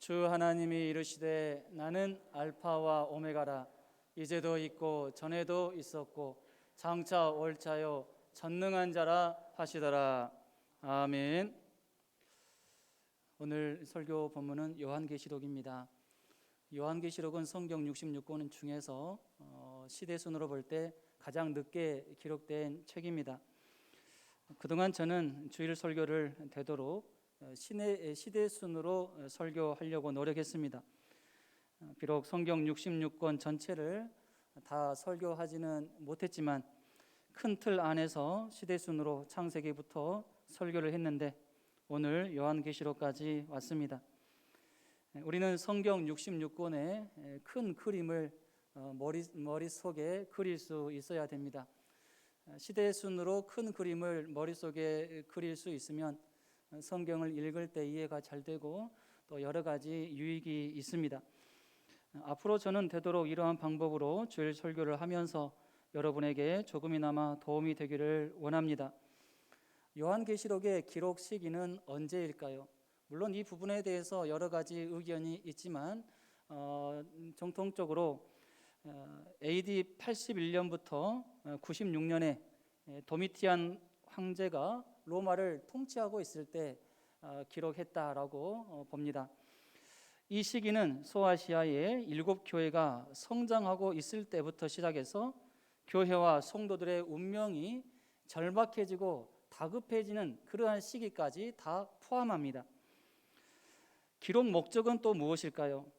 주 하나님이 이르시되 나는 알파와 오메가라. 이제도 있고 전에도 있었고 장차 올자요 전능한 자라 하시더라. 아멘. 오늘 설교 본문은 요한계시록입니다. 요한계시록은 성경 66권 중에서 시대순으로 볼 때 가장 늦게 기록된 책입니다. 그동안 저는 주일 설교를 되도록 시대순으로 설교하려고 노력했습니다. 비록 성경 66권 전체를 다 설교하지는 못했지만 큰 틀 안에서 시대순으로 창세기부터 설교를 했는데 오늘 요한계시록까지 왔습니다. 우리는 성경 66권의 큰 그림을 머릿속에 그릴 수 있어야 됩니다. 시대순으로 큰 그림을 머릿속에 그릴 수 있으면 성경을 읽을 때 이해가 잘 되고 또 여러 가지 유익이 있습니다. 앞으로 저는 되도록 이러한 방법으로 주일 설교를 하면서 여러분에게 조금이나마 도움이 되기를 원합니다. 요한계시록의 기록 시기는 언제일까요? 물론 이 부분에 대해서 여러 가지 의견이 있지만 정통적으로 AD 81년부터 96년에 도미티안 황제가 로마를 통치하고 있을 때 기록했다라고 봅니다. 이 시기는 소아시아의 7교회가 성장하고 있을 때부터 시작해서 교회와 성도들의 운명이 절박해지고 다급해지는 그러한 시기까지 다 포함합니다. 기록 목적은 또 무엇일까요?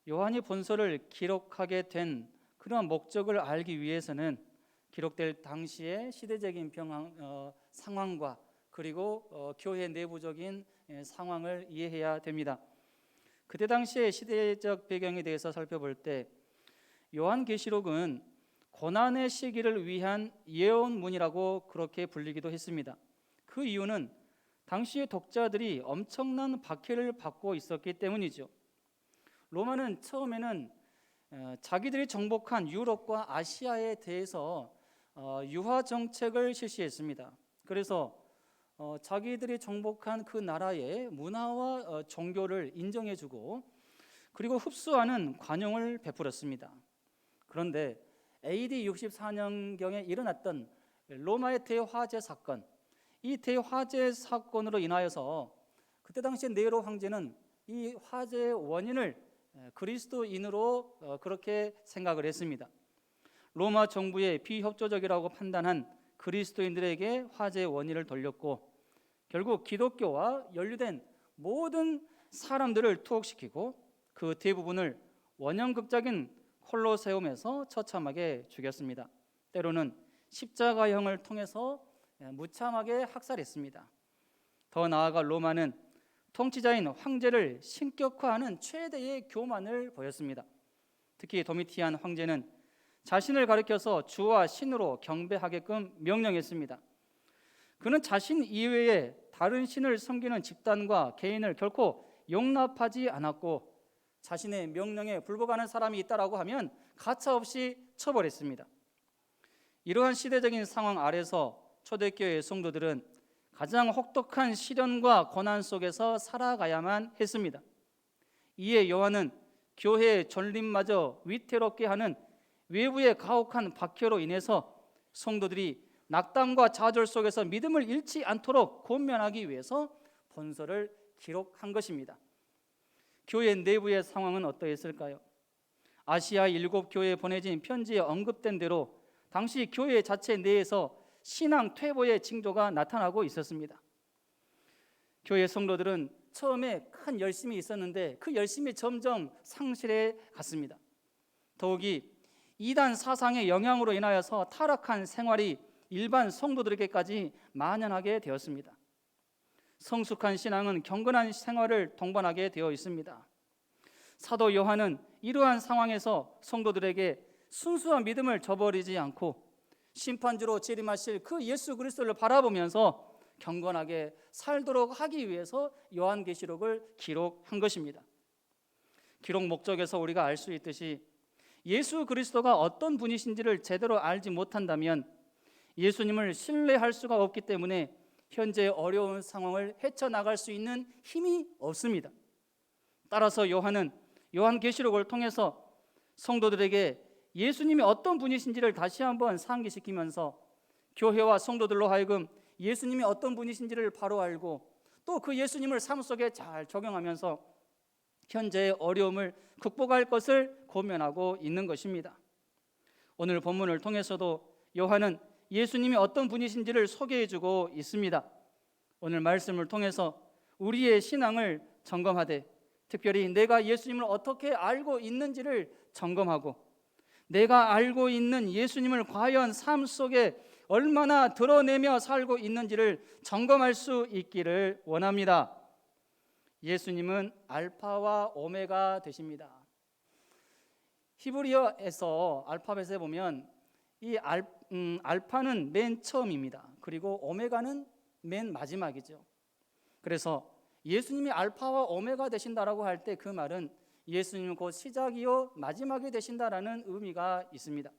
요한이 본서를 기록하게 된 그러한 목적을 알기 위해서는 기록될 당시의 시대적인 상황과 그리고 교회 내부적인 상황을 이해해야 됩니다. 그때 당시의 시대적 배경에 대해서 살펴볼 때 요한계시록은 고난의 시기를 위한 예언문이라고 그렇게 불리기도 했습니다. 그 이유는 당시의 독자들이 엄청난 박해를 받고 있었기 때문이죠. 로마는 처음에는 자기들이 정복한 유럽과 아시아에 대해서 유화 정책을 실시했습니다. 그래서 자기들이 정복한 그 나라의 문화와 종교를 인정해주고 그리고 흡수하는 관용을 베풀었습니다. 그런데 AD 64년경에 일어났던 로마의 대화재 사건, 이 대화재 사건으로 인하여서 그때 당시 네로 황제는 이 화재의 원인을 그리스도인으로 그렇게 생각을 했습니다. 로마 정부의 비협조적이라고 판단한 그리스도인들에게 화재의 원인을 돌렸고 결국 기독교와 연루된 모든 사람들을 투옥시키고 그 대부분을 원형극적인 콜로세움에서 처참하게 죽였습니다. 때로는 십자가형을 통해서 무참하게 학살했습니다. 더 나아가 로마는 통치자인 황제를 신격화하는 최대의 교만을 보였습니다. 특히 도미티안 황제는 자신을 가리켜서 주와 신으로 경배하게끔 명령했습니다. 그는 자신 이외에 다른 신을 섬기는 집단과 개인을 결코 용납하지 않았고 자신의 명령에 불복하는 사람이 있다라고 하면 가차없이 처벌했습니다. 이러한 시대적인 상황 아래서 초대교회 성도들은 가장 혹독한 시련과 고난 속에서 살아가야만 했습니다. 이에 요한은 교회의 존립마저 위태롭게 하는 외부의 가혹한 박해로 인해서 성도들이 낙담과 좌절 속에서 믿음을 잃지 않도록 권면하기 위해서 본서를 기록한 것입니다. 교회 내부의 상황은 어떠했을까요? 아시아 7교회에 보내진 편지에 언급된 대로 당시 교회 자체 내에서 신앙 퇴보의 징조가 나타나고 있었습니다. 교회 성도들은 처음에 큰 열심이 있었는데 그 열심이 점점 상실해 갔습니다. 더욱이 이단 사상의 영향으로 인하여서 타락한 생활이 일반 성도들에게까지 만연하게 되었습니다. 성숙한 신앙은 경건한 생활을 동반하게 되어 있습니다. 사도 요한은 이러한 상황에서 성도들에게 순수한 믿음을 저버리지 않고 심판주로 재림하실 그 예수 그리스도를 바라보면서 경건하게 살도록 하기 위해서 요한계시록을 기록한 것입니다. 기록 목적에서 우리가 알 수 있듯이 예수 그리스도가 어떤 분이신지를 제대로 알지 못한다면 예수님을 신뢰할 수가 없기 때문에 현재 어려운 상황을 헤쳐나갈 수 있는 힘이 없습니다. 따라서 요한은 요한계시록을 통해서 성도들에게 예수님이 어떤 분이신지를 다시 한번 상기시키면서 교회와 성도들로 하여금 예수님이 어떤 분이신지를 바로 알고 또 그 예수님을 삶 속에 잘 적용하면서 현재의 어려움을 극복할 것을 고면하고 있는 것입니다. 오늘 본문을 통해서도 요한은 예수님이 어떤 분이신지를 소개해주고 있습니다. 오늘 말씀을 통해서 우리의 신앙을 점검하되 특별히 내가 예수님을 어떻게 알고 있는지를 점검하고 내가 알고 있는 예수님을 과연 삶 속에 얼마나 드러내며 살고 있는지를 점검할 수 있기를 원합니다. 예수님은 알파와 오메가 되십니다. 히브리어에서 알파벳에 보면 이 알파는 맨 처음입니다. 그리고 오메가는 맨 마지막이죠. 그래서 예수님이 알파와 오메가 되신다라고 할 때 그 말은 예수님은 곧 시작이요 마지막이 되신다라는 의미가 있습니다.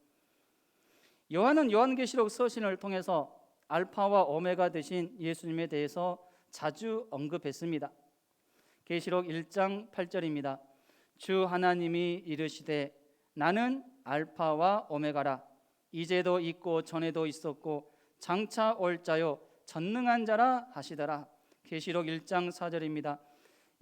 요한은 요한계시록 서신을 통해서 알파와 오메가 되신 예수님에 대해서 자주 언급했습니다. 계시록 1장 8절입니다. 주 하나님이 이르시되 나는 알파와 오메가라. 이제도 있고 전에도 있었고 장차 올 자요 전능한 자라 하시더라. 계시록 1장 4절입니다.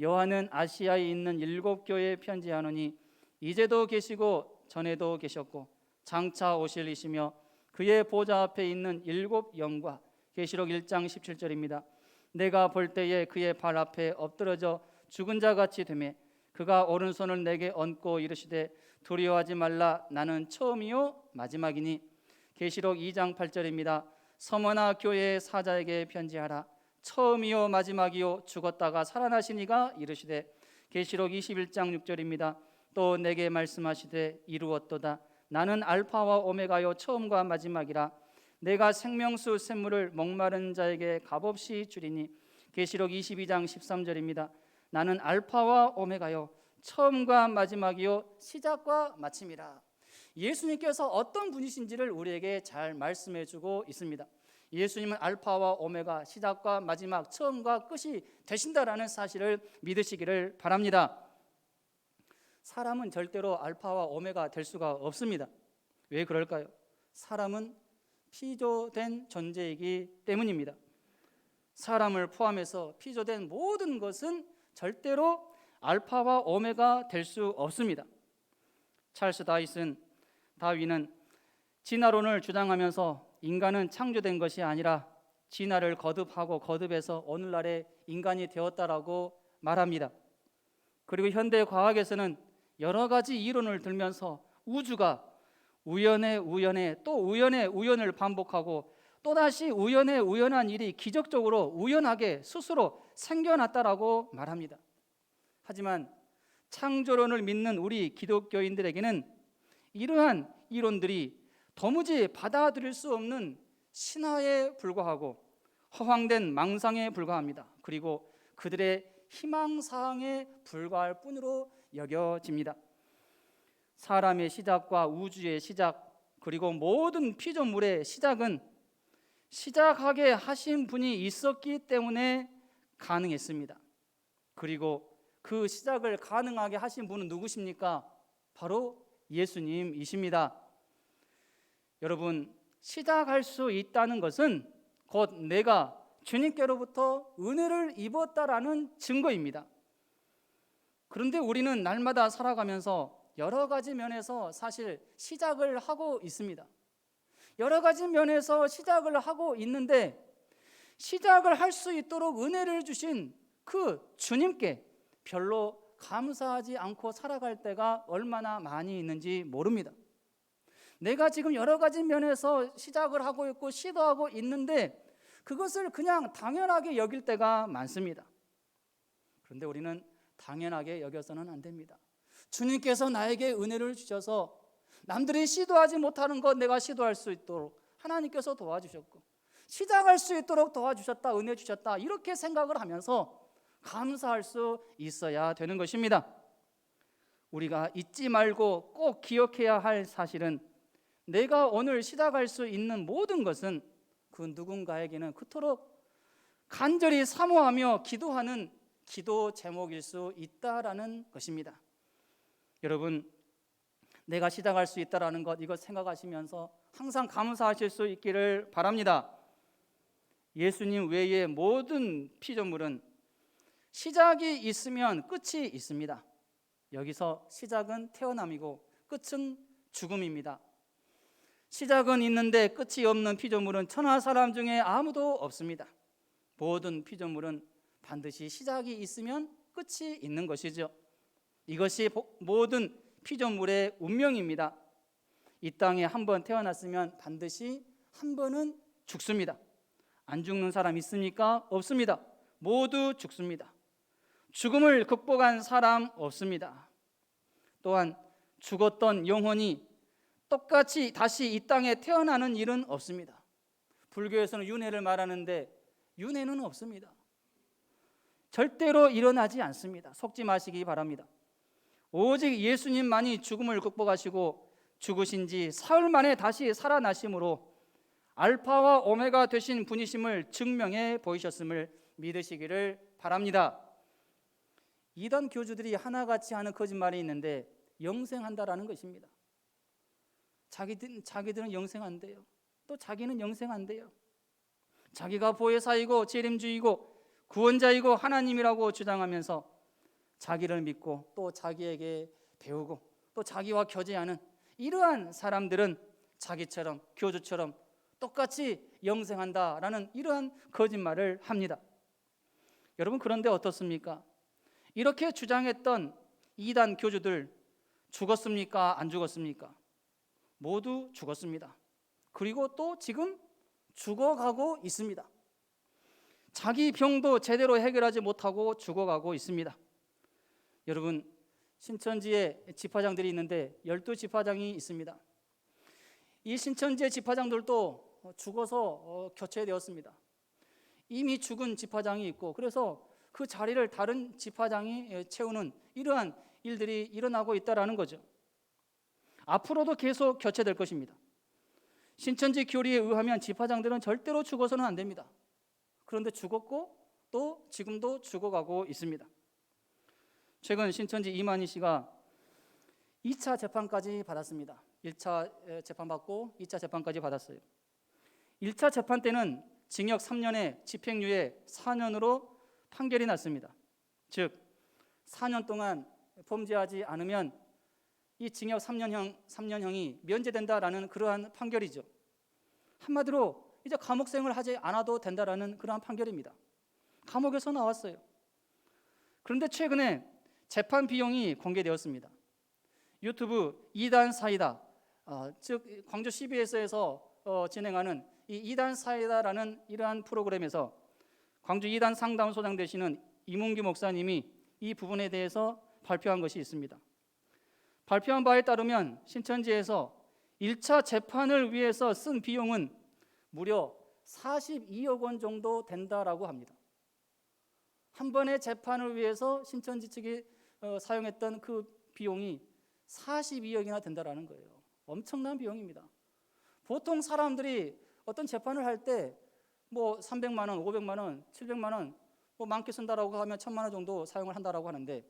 요한은 아시아에 있는 7교회에 편지하노니 이제도 계시고 전에도 계셨고 장차 오실 이시며 그의 보좌 앞에 있는 7 영과 계시록 1장 17절입니다. 내가 볼 때에 그의 발 앞에 엎드러져 죽은 자 같이 되매 그가 오른손을 내게 얹고 이르시되 두려워하지 말라 나는 처음이요 마지막이니 계시록 2장 8절입니다. 서머나 교회의 사자에게 편지하라. 처음이요 마지막이요 죽었다가 살아나신 이가 이르시되 계시록 21장 6절입니다. 또 내게 말씀하시되 이루었도다. 나는 알파와 오메가요 처음과 마지막이라. 내가 생명수 샘물을 목마른 자에게 값없이 주리니 계시록 22장 13절입니다. 나는 알파와 오메가요 처음과 마지막이요 시작과 마침이라. 예수님께서 어떤 분이신지를 우리에게 잘 말씀해 주고 있습니다. 예수님은 알파와 오메가 시작과 마지막 처음과 끝이 되신다라는 사실을 믿으시기를 바랍니다. 사람은 절대로 알파와 오메가 될 수가 없습니다. 왜 그럴까요? 사람은 피조된 존재이기 때문입니다. 사람을 포함해서 피조된 모든 것은 절대로 알파와 오메가 될 수 없습니다. 찰스 다윈은 진화론을 주장하면서 인간은 창조된 것이 아니라 진화를 거듭하고 거듭해서 오늘날의 인간이 되었다라고 말합니다. 그리고 현대 과학에서는 여러 가지 이론을 들면서 우주가 우연의 우연에 또 우연의 우연을 반복하고 또다시 우연의 우연한 일이 기적적으로 우연하게 스스로 생겨났다라고 말합니다. 하지만 창조론을 믿는 우리 기독교인들에게는 이러한 이론들이 도무지 받아들일 수 없는 신화에 불과하고 허황된 망상에 불과합니다. 그리고 그들의 희망사항에 불과할 뿐으로 여겨집니다. 사람의 시작과 우주의 시작 그리고 모든 피조물의 시작은 시작하게 하신 분이 있었기 때문에 가능했습니다. 그리고 그 시작을 가능하게 하신 분은 누구십니까? 바로 예수님이십니다. 여러분, 시작할 수 있다는 것은 곧 내가 주님께로부터 은혜를 입었다라는 증거입니다. 그런데 우리는 날마다 살아가면서 여러 가지 면에서 사실 시작을 하고 있습니다. 여러 가지 면에서 시작을 하고 있는데 시작을 할 수 있도록 은혜를 주신 그 주님께 별로 감사하지 않고 살아갈 때가 얼마나 많이 있는지 모릅니다. 내가 지금 여러 가지 면에서 시작을 하고 있고 시도하고 있는데 그것을 그냥 당연하게 여길 때가 많습니다. 그런데 우리는 당연하게 여겨서는 안 됩니다. 주님께서 나에게 은혜를 주셔서 남들이 시도하지 못하는 것 내가 시도할 수 있도록 하나님께서 도와주셨고 시작할 수 있도록 도와주셨다, 은혜 주셨다 이렇게 생각을 하면서 감사할 수 있어야 되는 것입니다. 우리가 잊지 말고 꼭 기억해야 할 사실은 내가 오늘 시작할 수 있는 모든 것은 그 누군가에게는 그토록 간절히 사모하며 기도하는 기도 제목일 수 있다라는 것입니다. 여러분, 내가 시작할 수 있다라는 것, 이것 생각하시면서 항상 감사하실 수 있기를 바랍니다. 예수님 외의 모든 피조물은 시작이 있으면 끝이 있습니다. 여기서 시작은 태어남이고 끝은 죽음입니다. 시작은 있는데 끝이 없는 피조물은 천하 사람 중에 아무도 없습니다. 모든 피조물은 반드시 시작이 있으면 끝이 있는 것이죠. 이것이 모든 피조물의 운명입니다. 이 땅에 한 번 태어났으면 반드시 한 번은 죽습니다. 안 죽는 사람 있습니까? 없습니다. 모두 죽습니다. 죽음을 극복한 사람 없습니다. 또한 죽었던 영혼이 똑같이 다시 이 땅에 태어나는 일은 없습니다. 불교에서는 윤회를 말하는데 윤회는 없습니다. 절대로 일어나지 않습니다. 속지 마시기 바랍니다. 오직 예수님만이 죽음을 극복하시고 죽으신 지 사흘 만에 다시 살아나심으로 알파와 오메가 되신 분이심을 증명해 보이셨음을 믿으시기를 바랍니다. 이단 교주들이 하나같이 하는 거짓말이 있는데 영생한다라는 것입니다. 자기들은 영생한대요. 또 자기는 영생한대요. 자기가 보혜사이고 재림주이고 구원자이고 하나님이라고 주장하면서 자기를 믿고 또 자기에게 배우고 또 자기와 교제하는 이러한 사람들은 자기처럼 교주처럼 똑같이 영생한다라는 이러한 거짓말을 합니다. 여러분, 그런데 어떻습니까? 이렇게 주장했던 이단 교주들 죽었습니까? 안 죽었습니까? 모두 죽었습니다. 그리고 또 지금 죽어가고 있습니다. 자기 병도 제대로 해결하지 못하고 죽어가고 있습니다. 여러분, 신천지에 집화장들이 있는데 12집화장이 있습니다. 이 신천지의 집화장들도 죽어서 교체되었습니다. 이미 죽은 집화장이 있고 그래서 그 자리를 다른 집화장이 채우는 이러한 일들이 일어나고 있다는 거죠. 앞으로도 계속 교체될 것입니다. 신천지 교리에 의하면 집화장들은 절대로 죽어서는 안 됩니다. 그런데 죽었고 또 지금도 죽어가고 있습니다. 최근 신천지 이만희 씨가 2차 재판까지 받았습니다. 1차 재판 받고 2차 재판까지 받았어요. 1차 재판 때는 징역 3년에 집행유예 4년으로 판결이 났습니다. 즉 4년 동안 범죄하지 않으면 이 징역 3년형이 면제된다라는 그러한 판결이죠. 한마디로 이제 감옥생을 하지 않아도 된다라는 그러한 판결입니다. 감옥에서 나왔어요. 그런데 최근에 재판 비용이 공개되었습니다. 유튜브 2단 사이다, 즉 광주 CBS에서 진행하는 이 2단 사이다라는 이러한 프로그램에서 광주 2단 상담소장 되시는 이문규 목사님이 이 부분에 대해서 발표한 것이 있습니다. 발표한 바에 따르면 신천지에서 1차 재판을 위해서 쓴 비용은 무려 42억 원 정도 된다라고 합니다. 한 번의 재판을 위해서 신천지 측이 사용했던 그 비용이 42억이나 된다라는 거예요. 엄청난 비용입니다. 보통 사람들이 어떤 재판을 할 때 뭐 300만 원, 500만 원, 700만 원, 뭐 많게 쓴다라고 하면 1000만 원 정도 사용을 한다라고 하는데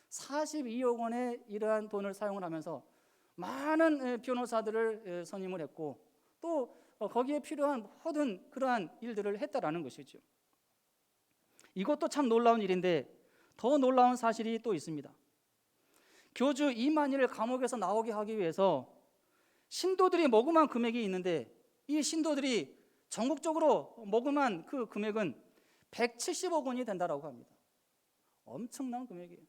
42억 원의 이러한 돈을 사용을 하면서 많은 변호사들을 선임을 했고 또 거기에 필요한 모든 그러한 일들을 했다라는 것이죠. 이것도 참 놀라운 일인데 더 놀라운 사실이 또 있습니다. 교주 이만희를 감옥에서 나오게 하기 위해서 신도들이 모금한 금액이 있는데 이 신도들이 전국적으로 모금한 그 금액은 170억 원이 된다라고 합니다. 엄청난 금액이에요.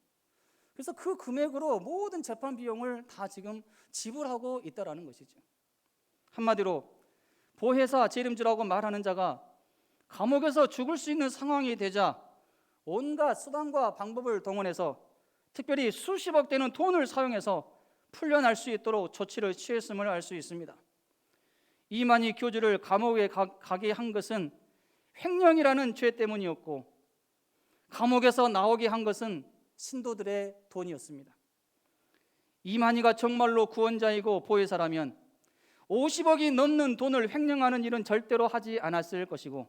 그래서 그 금액으로 모든 재판 비용을 다 지금 지불하고 있다라는 것이죠. 한마디로 보혜사 재림주라고 말하는 자가 감옥에서 죽을 수 있는 상황이 되자 온갖 수단과 방법을 동원해서 특별히 수십억 되는 돈을 사용해서 풀려날 수 있도록 조치를 취했음을 알 수 있습니다. 이만희 교주를 감옥에 가게 한 것은 횡령이라는 죄 때문이었고 감옥에서 나오게 한 것은 신도들의 돈이었습니다. 이만희가 정말로 구원자이고 보혜사라면 50억이 넘는 돈을 횡령하는 일은 절대로 하지 않았을 것이고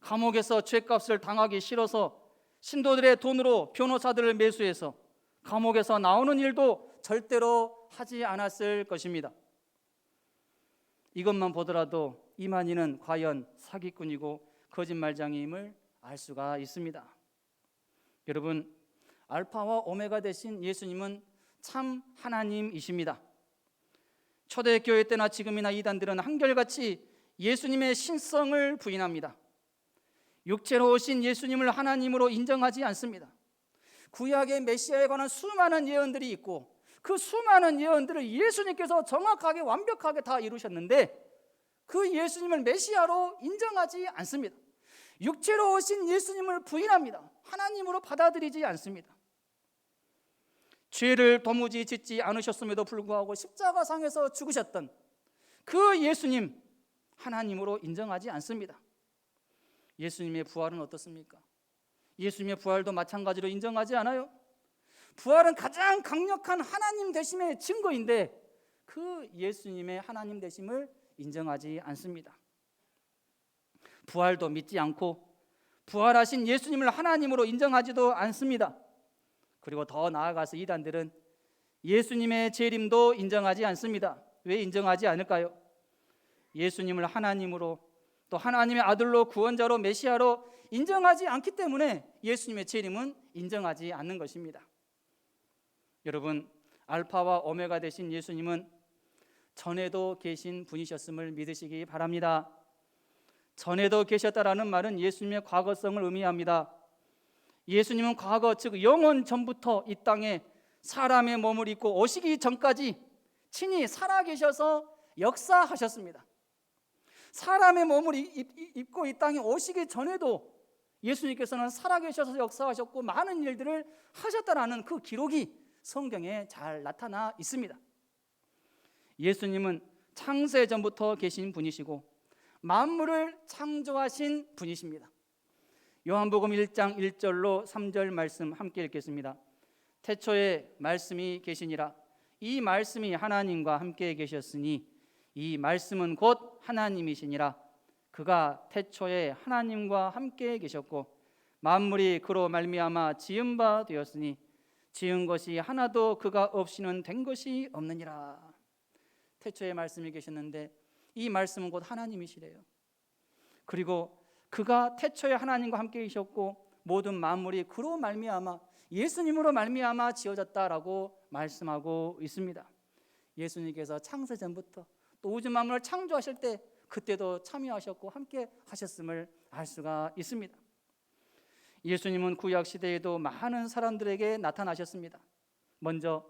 감옥에서 죗값을 당하기 싫어서 신도들의 돈으로 변호사들을 매수해서 감옥에서 나오는 일도 절대로 하지 않았을 것입니다. 이것만 보더라도 이만희는 과연 사기꾼이고 거짓말장애임을 알 수가 있습니다. 여러분, 알파와 오메가 되신 예수님은 참 하나님이십니다. 초대교회 때나 지금이나 이단들은 한결같이 예수님의 신성을 부인합니다. 육체로 오신 예수님을 하나님으로 인정하지 않습니다. 구약의 메시아에 관한 수많은 예언들이 있고 그 수많은 예언들을 예수님께서 정확하게 완벽하게 다 이루셨는데 그 예수님을 메시아로 인정하지 않습니다. 육체로 오신 예수님을 부인합니다. 하나님으로 받아들이지 않습니다. 죄를 도무지 짓지 않으셨음에도 불구하고 십자가상에서 죽으셨던 그 예수님 하나님으로 인정하지 않습니다. 예수님의 부활은 어떻습니까? 예수님의 부활도 마찬가지로 인정하지 않아요. 부활은 가장 강력한 하나님 되심의 증거인데 그 예수님의 하나님 되심을 인정하지 않습니다. 부활도 믿지 않고 부활하신 예수님을 하나님으로 인정하지도 않습니다. 그리고 더 나아가서 이단들은 예수님의 재림도 인정하지 않습니다. 왜 인정하지 않을까요? 예수님을 하나님으로 또 하나님의 아들로 구원자로 메시아로 인정하지 않기 때문에 예수님의 재림은 인정하지 않는 것입니다. 여러분, 알파와 오메가 되신 예수님은 전에도 계신 분이셨음을 믿으시기 바랍니다. 전에도 계셨다라는 말은 예수님의 과거성을 의미합니다. 예수님은 과거, 즉 영원 전부터 이 땅에 사람의 몸을 입고 오시기 전까지 친히 살아계셔서 역사하셨습니다. 사람의 몸을 입고 이 땅에 오시기 전에도 예수님께서는 살아계셔서 역사하셨고 많은 일들을 하셨다라는 그 기록이 성경에 잘 나타나 있습니다. 예수님은 창세 전부터 계신 분이시고 만물을 창조하신 분이십니다. 요한복음 1장 1절로 3절 말씀 함께 읽겠습니다. 태초에 말씀이 계시니라. 이 말씀이 하나님과 함께 계셨으니 이 말씀은 곧 하나님이시니라. 그가 태초에 하나님과 함께 계셨고 만물이 그로 말미암아 지은 바 되었으니 지은 것이 하나도 그가 없이는 된 것이 없느니라. 태초에 말씀이 계셨는데 이 말씀은 곧 하나님이시래요. 그리고 그가 태초에 하나님과 함께 계셨고 모든 만물이 그로 말미암아 예수님으로 말미암아 지어졌다라고 말씀하고 있습니다. 예수님께서 창세 전부터 또 우주 만물을 창조하실 때 그때도 참여하셨고 함께 하셨음을 알 수가 있습니다. 예수님은 구약 시대에도 많은 사람들에게 나타나셨습니다. 먼저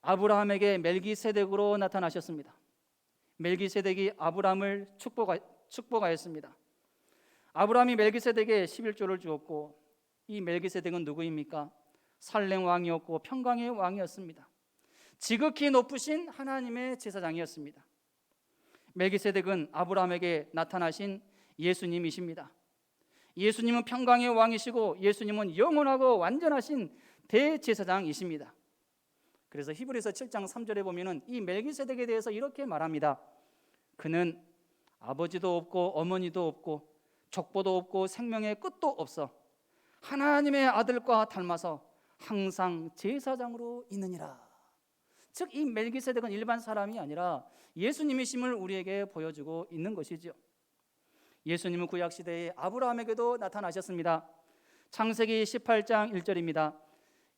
아브라함에게 멜기세덱으로 나타나셨습니다. 멜기세덱이 아브라함을 축복하였습니다. 아브라함이 멜기세덱에게 11조를 주었고 이 멜기세덱은 누구입니까? 살렘 왕이었고 평강의 왕이었습니다. 지극히 높으신 하나님의 제사장이었습니다. 멜기세덱은 아브라함에게 나타나신 예수님이십니다. 예수님은 평강의 왕이시고 예수님은 영원하고 완전하신 대제사장이십니다. 그래서 히브리서 7장 3절에 보면은 이 멜기세덱에 대해서 이렇게 말합니다. 그는 아버지도 없고 어머니도 없고 족보도 없고 생명의 끝도 없어 하나님의 아들과 닮아서 항상 제사장으로 있느니라. 즉 이 멜기세덱은 일반 사람이 아니라 예수님이심을 우리에게 보여주고 있는 것이죠. 예수님은 구약시대에 아브라함에게도 나타나셨습니다. 창세기 18장 1절입니다.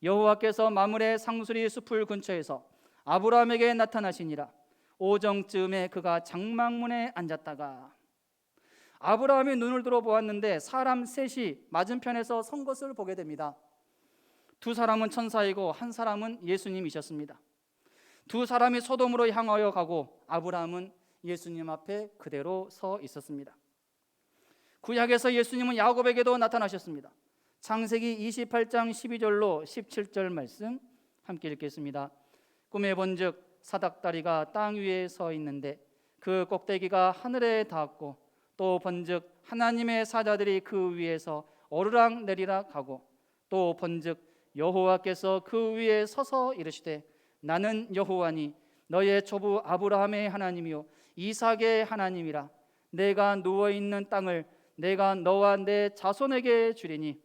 여호와께서 마므레 상수리 숲을 근처에서 아브라함에게 나타나시니라. 오정쯤에 그가 장막문에 앉았다가 아브라함이 눈을 들어 보았는데 사람 셋이 맞은편에서 선 것을 보게 됩니다. 두 사람은 천사이고 한 사람은 예수님이셨습니다. 두 사람이 소돔으로 향하여 가고 아브라함은 예수님 앞에 그대로 서 있었습니다. 구약에서 예수님은 야곱에게도 나타나셨습니다. 창세기 28장 12절로 17절 말씀 함께 읽겠습니다. 꿈에 본즉 사닥다리가 땅 위에 서 있는데 그 꼭대기가 하늘에 닿았고 또 본즉 하나님의 사자들이 그 위에서 오르락 내리락 하고 또 본즉 여호와께서 그 위에 서서 이르시되 나는 여호와니 너의 조부 아브라함의 하나님이요 이삭의 하나님이라. 내가 누워있는 땅을 내가 너와 내 자손에게 주리니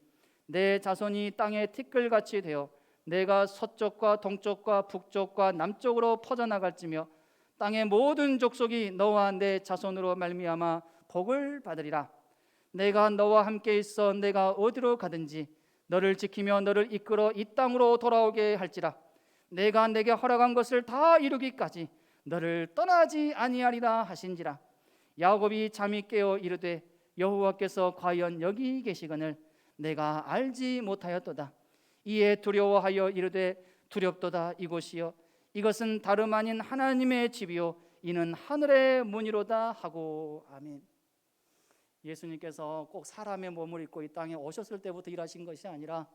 내 자손이 땅의 티끌같이 되어 내가 서쪽과 동쪽과 북쪽과 남쪽으로 퍼져나갈지며 땅의 모든 족속이 너와 내 자손으로 말미암아 복을 받으리라. 내가 너와 함께 있어 내가 어디로 가든지 너를 지키며 너를 이끌어 이 땅으로 돌아오게 할지라. 내가 내게 허락한 것을 다 이루기까지 너를 떠나지 아니하리라 하신지라. 야곱이 잠이 깨어 이르되 여호와께서 과연 여기 계시거늘 내가 알지 못하였도다. 이에 두려워하여 이르되 두렵도다. 이곳이여 이것은 다름 아닌 하나님의 집이요 이는 하늘의 문이로다 하고. 아멘. 예수님께서 꼭 사람의 몸을 입고 이 땅에 오셨을 때부터 일하신 것이 아니라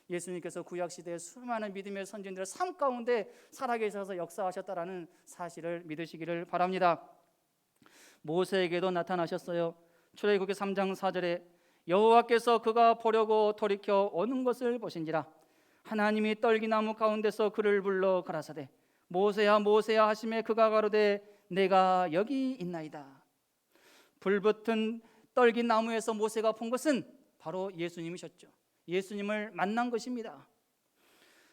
예수님께서 구약시대의 수많은 믿음의 선진들의 삶 가운데 살아계셔서 역사하셨다라는 사실을 믿으시기를 바랍니다. 모세에게도 나타나셨어요. 출애굽기 3장 4절에 여호와께서 그가 보려고 돌이켜 오는 것을 보신지라. 하나님이 떨기나무 가운데서 그를 불러 가라사대 모세야 모세야 하시매 그가 가로되 내가 여기 있나이다. 불붙은 떨기나무에서 모세가 본 것은 바로 예수님이셨죠. 예수님을 만난 것입니다.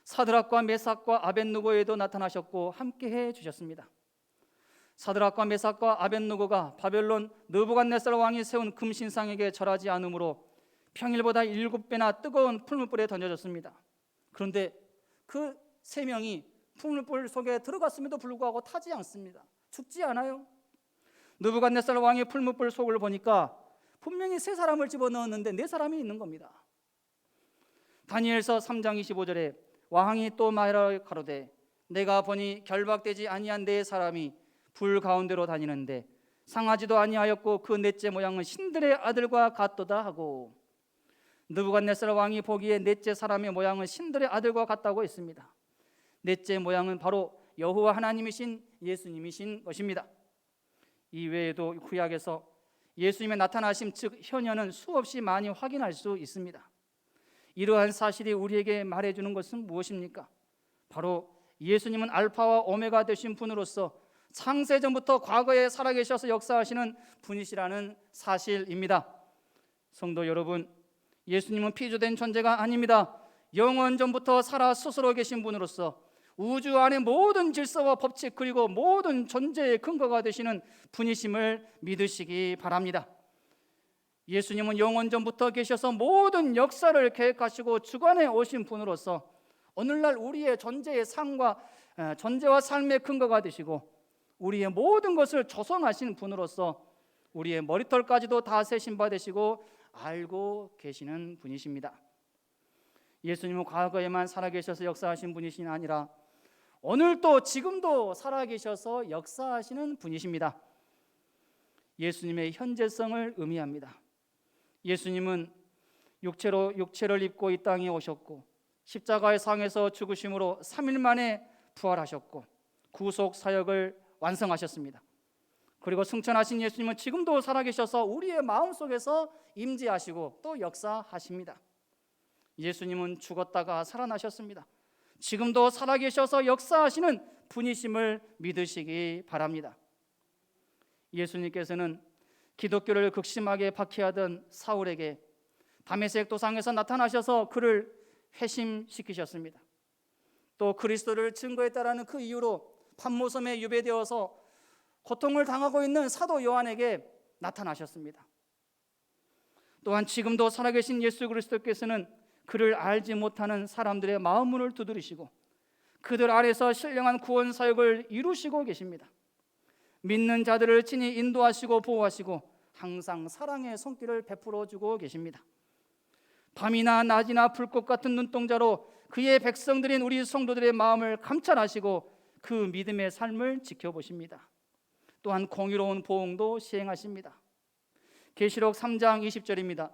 사드락과 메삭과 아벳느고에도 나타나셨고 함께해 주셨습니다. 사드락과 메삭과 아벳느고가 바벨론 느부갓네살 왕이 세운 금신상에게 절하지 않으므로 평일보다 7배나 뜨거운 풀무불에 던져졌습니다. 그런데 그 세 명이 풀무불 속에 들어갔음에도 불구하고 타지 않습니다. 죽지 않아요. 느부갓네살 왕의 풀무불 속을 보니까 분명히 세 사람을 집어넣었는데 네 사람이 있는 겁니다. 다니엘서 3장 25절에 왕이 또 말하여 가로되 내가 보니 결박되지 아니한 네 사람이 불 가운데로 다니는데 상하지도 아니하였고 그 넷째 모양은 신들의 아들과 같도다 하고. 느부갓네살 왕이 보기에 넷째 사람의 모양은 신들의 아들과 같다고 했습니다. 넷째 모양은 바로 여호와 하나님이신 예수님이신 것입니다. 이 외에도 구약에서 예수님의 나타나심 즉 현현은 수없이 많이 확인할 수 있습니다. 이러한 사실이 우리에게 말해주는 것은 무엇입니까? 바로 예수님은 알파와 오메가 되신 분으로서 창세전부터 과거에 살아계셔서 역사하시는 분이시라는 사실입니다. 성도 여러분, 예수님은 피조된 존재가 아닙니다. 영원전부터 살아 스스로 계신 분으로서 우주 안의 모든 질서와 법칙 그리고 모든 존재의 근거가 되시는 분이심을 믿으시기 바랍니다. 예수님은 영원전부터 계셔서 모든 역사를 계획하시고 주관해 오신 분으로서 오늘날 우리의 존재의 삶과 존재와 삶의 근거가 되시고 우리의 모든 것을 조성하신 분으로서 우리의 머리털까지도 다 세신 바 되시고 알고 계시는 분이십니다. 예수님은 과거에만 살아계셔서 역사하신 분이신 아니라 오늘도 지금도 살아계셔서 역사하시는 분이십니다. 예수님의 현재성을 의미합니다. 예수님은 육체를 입고 이 땅에 오셨고 십자가의 상에서 죽으심으로 3일 만에 부활하셨고 구속 사역을 완성하셨습니다. 그리고 승천하신 예수님은 지금도 살아계셔서 우리의 마음속에서 임재하시고 또 역사하십니다. 예수님은 죽었다가 살아나셨습니다. 지금도 살아계셔서 역사하시는 분이심을 믿으시기 바랍니다. 예수님께서는 기독교를 극심하게 박해하던 사울에게 다메섹 도상에서 나타나셔서 그를 회심시키셨습니다. 또 그리스도를 증거했다라는 그 이유로 판모섬에 유배되어서 고통을 당하고 있는 사도 요한에게 나타나셨습니다. 또한 지금도 살아계신 예수 그리스도께서는 그를 알지 못하는 사람들의 마음문을 두드리시고 그들 안에서 신령한 구원 사역을 이루시고 계십니다. 믿는 자들을 친히 인도하시고 보호하시고 항상 사랑의 손길을 베풀어 주고 계십니다. 밤이나 낮이나 불꽃 같은 눈동자로 그의 백성들인 우리 성도들의 마음을 감찰하시고 그 믿음의 삶을 지켜보십니다. 또한 공의로운 보응도 시행하십니다. 계시록 3장 20절입니다.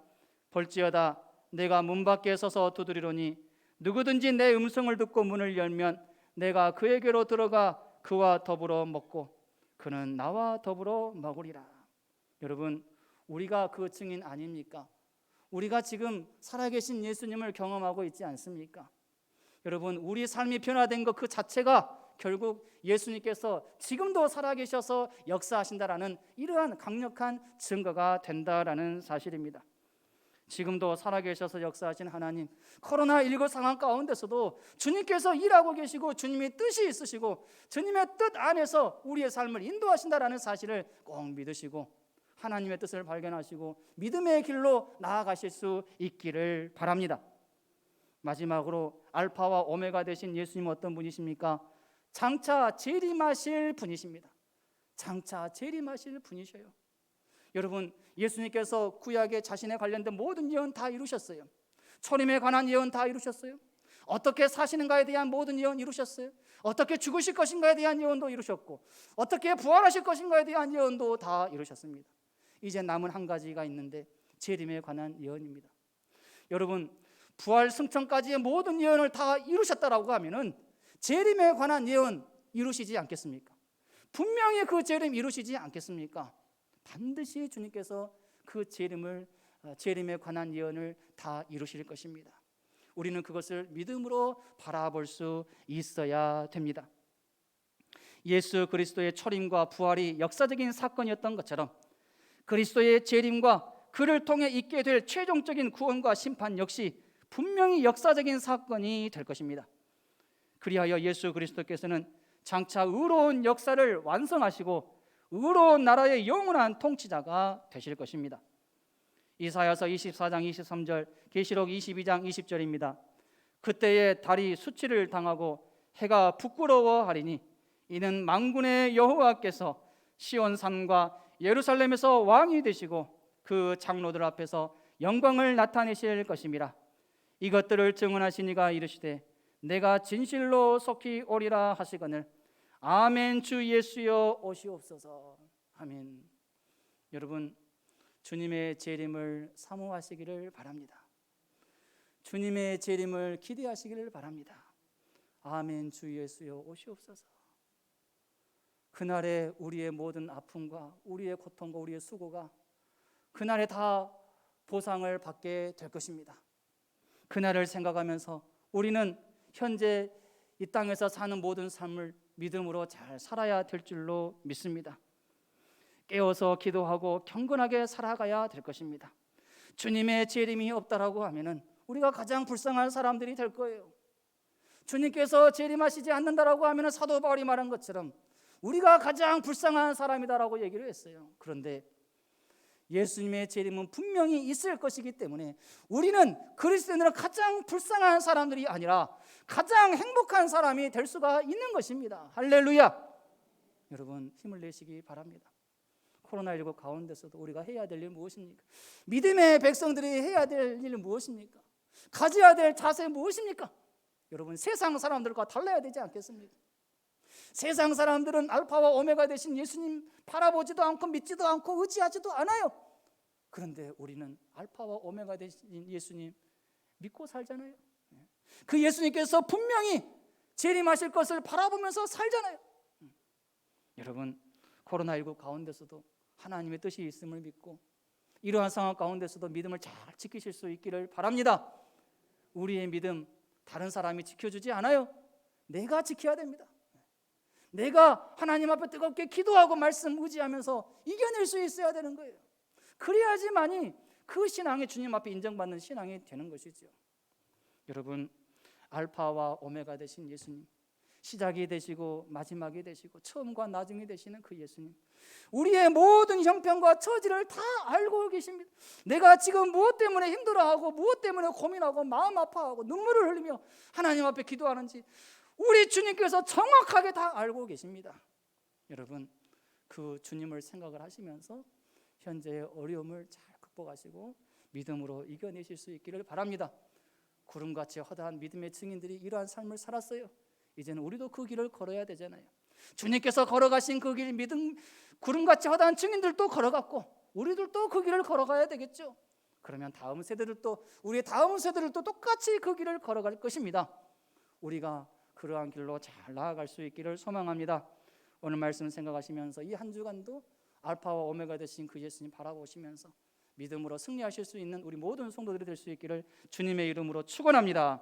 볼지어다 내가 문 밖에 서서 두드리노니 누구든지 내 음성을 듣고 문을 열면 내가 그에게로 들어가 그와 더불어 먹고 그는 나와 더불어 먹으리라. 여러분, 우리가 그 증인 아닙니까? 우리가 지금 살아계신 예수님을 경험하고 있지 않습니까? 여러분, 우리 삶이 변화된 것 그 자체가 결국 예수님께서 지금도 살아계셔서 역사하신다라는 이러한 강력한 증거가 된다라는 사실입니다. 지금도 살아계셔서 역사하신 하나님, 코로나19 상황 가운데서도 주님께서 일하고 계시고 주님의 뜻이 있으시고 주님의 뜻 안에서 우리의 삶을 인도하신다라는 사실을 꼭 믿으시고 하나님의 뜻을 발견하시고 믿음의 길로 나아가실 수 있기를 바랍니다. 마지막으로 알파와 오메가 되신 예수님 어떤 분이십니까? 장차 재림하실 분이십니다. 장차 재림하실 분이셔요. 여러분, 예수님께서 구약에 자신에 관련된 모든 예언 다 이루셨어요. 초림에 관한 예언 다 이루셨어요. 어떻게 사시는가에 대한 모든 예언 이루셨어요. 어떻게 죽으실 것인가에 대한 예언도 이루셨고 어떻게 부활하실 것인가에 대한 예언도 다 이루셨습니다. 이제 남은 한 가지가 있는데 재림에 관한 예언입니다. 여러분, 부활 승천까지의 모든 예언을 다 이루셨다라고 하면은 재림에 관한 예언 이루시지 않겠습니까? 분명히 그 재림 이루시지 않겠습니까? 반드시 주님께서 그 재림에 관한 예언을 다 이루실 것입니다. 우리는 그것을 믿음으로 바라볼 수 있어야 됩니다. 예수 그리스도의 초림과 부활이 역사적인 사건이었던 것처럼 그리스도의 재림과 그를 통해 있게 될 최종적인 구원과 심판 역시 분명히 역사적인 사건이 될 것입니다. 그리하여 예수 그리스도께서는 장차 의로운 역사를 완성하시고 의로운 나라의 영원한 통치자가 되실 것입니다. 이사야서 24장 23절, 계시록 22장 20절입니다. 그때에 달이 수치를 당하고 해가 부끄러워하리니 이는 만군의 여호와께서 시온산과 예루살렘에서 왕이 되시고 그 장로들 앞에서 영광을 나타내실 것임이라. 이것들을 증언하시니가 이르시되 내가 진실로 속히 오리라 하시거늘 아멘. 주 예수여 오시옵소서. 아멘. 여러분, 주님의 재림을 사모하시기를 바랍니다. 주님의 재림을 기대하시기를 바랍니다. 아멘. 주 예수여 오시옵소서. 그날에 우리의 모든 아픔과 우리의 고통과 우리의 수고가 그날에 다 보상을 받게 될 것입니다. 그날을 생각하면서 우리는 현재 이 땅에서 사는 모든 삶을 믿음으로 잘 살아야 될 줄로 믿습니다. 깨어서 기도하고 경건하게 살아가야 될 것입니다. 주님의 재림이 없다라고 하면은 우리가 가장 불쌍한 사람들이 될 거예요. 주님께서 재림하시지 않는다라고 하면은 사도 바울이 말한 것처럼 우리가 가장 불쌍한 사람이다라고 얘기를 했어요. 그런데 예수님의 재림은 분명히 있을 것이기 때문에 우리는 그리스도인으로 가장 불쌍한 사람들이 아니라 가장 행복한 사람이 될 수가 있는 것입니다. 할렐루야. 여러분, 힘을 내시기 바랍니다. 코로나19 가운데서도 우리가 해야 될 일 무엇입니까? 믿음의 백성들이 해야 될 일은 무엇입니까? 가져야 될 자세 무엇입니까? 여러분, 세상 사람들과 달라야 되지 않겠습니까? 세상 사람들은 알파와 오메가 되신 예수님 바라보지도 않고 믿지도 않고 의지하지도 않아요. 그런데 우리는 알파와 오메가 되신 예수님 믿고 살잖아요. 그 예수님께서 분명히 재림하실 것을 바라보면서 살잖아요. 여러분, 코로나19 가운데서도 하나님의 뜻이 있음을 믿고 이러한 상황 가운데서도 믿음을 잘 지키실 수 있기를 바랍니다. 우리의 믿음 다른 사람이 지켜주지 않아요. 내가 지켜야 됩니다. 내가 하나님 앞에 뜨겁게 기도하고 말씀 의지하면서 이겨낼 수 있어야 되는 거예요. 그래야지만이 그 신앙이 주님 앞에 인정받는 신앙이 되는 것이죠. 여러분, 알파와 오메가 되신 예수님, 시작이 되시고 마지막이 되시고 처음과 나중이 되시는 그 예수님, 우리의 모든 형편과 처지를 다 알고 계십니다. 내가 지금 무엇 때문에 힘들어하고 무엇 때문에 고민하고 마음 아파하고 눈물을 흘리며 하나님 앞에 기도하는지 우리 주님께서 정확하게 다 알고 계십니다. 여러분, 그 주님을 생각을 하시면서 현재의 어려움을 잘 극복하시고 믿음으로 이겨내실 수 있기를 바랍니다. 구름같이 허다한 믿음의 증인들이 이러한 삶을 살았어요. 이제는 우리도 그 길을 걸어야 되잖아요. 주님께서 걸어가신 그 길, 믿음 구름같이 허다한 증인들도 걸어갔고 우리들도 그 길을 걸어가야 되겠죠. 그러면 다음 세대들도 우리의 다음 세대들도 똑같이 그 길을 걸어갈 것입니다. 우리가 그러한 길로 잘 나아갈 수 있기를 소망합니다. 오늘 말씀 생각하시면서 이 한 주간도 알파와 오메가 되신 그 예수님 바라보시면서 믿음으로 승리하실 수 있는 우리 모든 성도들이 될 수 있기를 주님의 이름으로 축원합니다.